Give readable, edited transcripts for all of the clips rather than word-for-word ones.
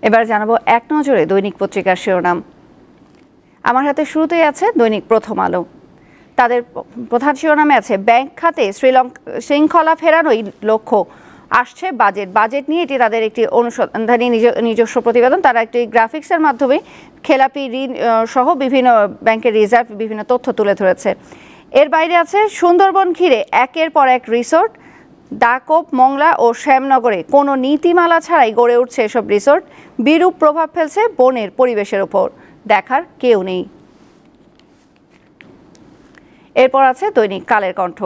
এবার জানাবো এক নজরে দৈনিক পত্রিকার শিরোনাম। আমার হাতে শুরুতেই আছে দৈনিক প্রথম আলো। তাদের প্রধান শিরোনামে আছে ব্যাংক খাতে শৃঙ্খলা ফেরানোই লক্ষ্য, আসছে বাজেট নিয়ে এটি তাদের একটি অনুসন্ধানী নিজস্ব প্রতিবেদন। তারা একটি গ্রাফিক্সের মাধ্যমে খেলাপি ঋণ সহ বিভিন্ন ব্যাংকের রিজার্ভ বিভিন্ন তথ্য তুলে ধরেছে। এর বাইরে আছে সুন্দরবন ঘিরে একের পর এক রিসোর্ট, দাকোপ, মংলা ও শ্যামনগরে কোনো নীতিমালা ছাড়াই গড়ে উঠছে এসব রিসোর্ট, বিরূপ প্রভাব ফেলছে বনের পরিবেশের ওপর, দেখার কেউ নেই। এরপর আছে দৈনিক কালের কণ্ঠ।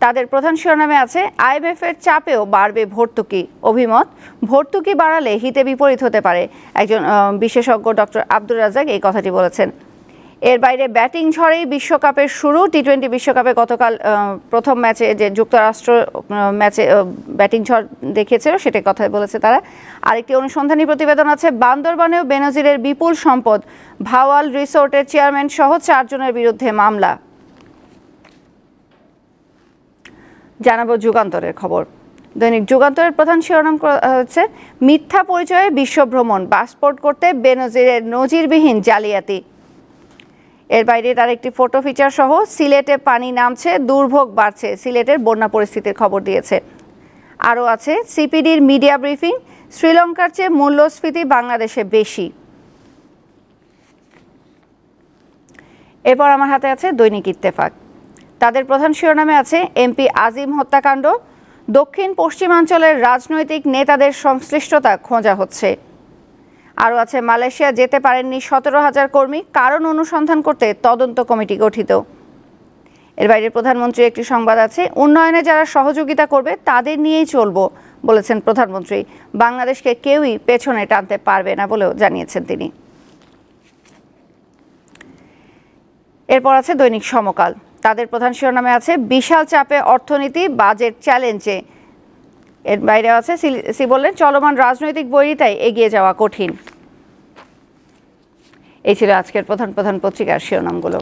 তাদের প্রধান শিরোনামে আছে IMF এর চাপেও বাড়বে ভর্তুকি, অভিমত ভর্তুকি বাড়ালে হিতে বিপরীত হতে পারে। একজন বিশেষজ্ঞ ডক্টর আব্দুর রাজ্জাক এই কথাটি বলেছেন। এর বাইরে ব্যাটিং ঝড়েই বিশ্বকাপের শুরু। টি-20 বিশ্বকাপে গতকাল প্রথম ম্যাচে যে যুক্তরাষ্ট্র ম্যাচে ব্যাটিং ঝড় দেখিয়েছিল সেটার কথা বলেছে তারা। আরেকটি অনুসন্ধানী প্রতিবেদন আছে বান্দরবানেও বেনজিরের বিপুল সম্পদ, ভাওয়াল রিসোর্টের চেয়ারম্যান সহ 4 জনের বিরুদ্ধে মামলা। জানাবো যুগান্তরের খবর। দৈনিক যুগান্তরের প্রধান শিরোনাম হচ্ছে মিথ্যা পরিচয়ে বিশ্বভ্রমণ, পাসপোর্ট করতে বেনজিরের নজিরবিহীন জালিয়াতি। এর বাইরে তার একটি ফটো ফিচার সহ সিলেটে পানি নামছে, দুর্ভোগ বাড়ছে, সিলেটের বন্যা পরিস্থিতির খবর দিয়েছে। আরও আছে সিপিডির মিডিয়া ব্রিফিং, শ্রীলঙ্কার চেয়ে মূল্যস্ফীতি বাংলাদেশে বেশি। এরপর আমার হাতে আছে দৈনিক ইত্তেফাক। তাদের প্রধান শিরোনামে আছে এমপি আজিম হত্যাকাণ্ড, দক্ষিণ পশ্চিমাঞ্চলের রাজনৈতিক নেতাদের সংশ্লিষ্টতা খোঁজা হচ্ছে। আরও আছে মালয়েশিয়া যেতে পারেননি 17,000 কর্মী, কারণ অনুসন্ধান করতে তদন্ত কমিটি গঠিত। এর বাইরে প্রধানমন্ত্রীর একটি সংবাদ আছে উন্নয়নে যারা সহযোগিতা করবে তাদের নিয়েই চলবো বলেছেন প্রধানমন্ত্রী। বাংলাদেশকে কেউই পেছনে টানতে পারবে না বলেও জানিয়েছেন তিনি। এরপর আছে দৈনিক সমকাল। তাদের প্রধান শিরোনামে আছে বিশাল চাপে অর্থনীতি, বাজেট চ্যালেঞ্জে। এর বাইরে আছে সি বললেন চলমান রাজনৈতিক বৈরিতায় এগিয়ে যাওয়া কঠিন। এই ছিল আজকের প্রধান পত্রিকার শিরোনামগুলো।